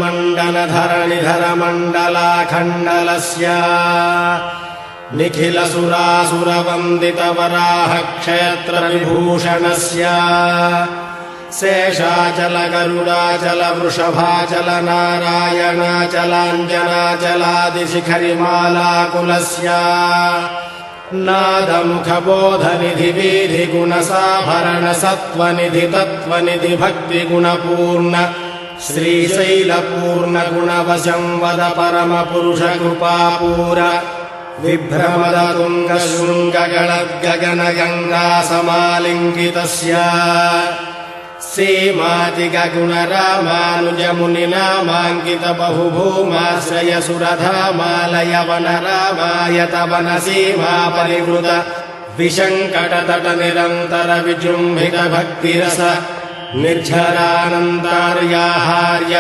मण्डलधरणिधरमण्डलाखण्डलस्य निखिलसुरासुरवन्दितवराह क्षेत्रविभूषणस्य शेषाचल गरुडाचल वृषभाचल नारायणाचलाञ्जनाचलादिशिखरिमालाकुलस्य नादमुखबोधनिधि वीधिगुणसाभरण सत्त्वनिधि तत्त्वनिधि भक्तिगुणपूर्ण श्रीशैलपूर्ण गुणवशं वद परमपुरुषकृपापूर विभ्रमद तुङ्गशृङ्गगणद्गगनगङ्गासमालिङ्गितस्य सीमातिगगुणरामानुजमुनिनामाङ्कित बहुभूमाश्रयसुरधामालयवनरामायत वनसीमापरिवृत विशङ्कटतट निरन्तर विजृम्भित भक्तिरस निर्झरानन्तार्याहार्य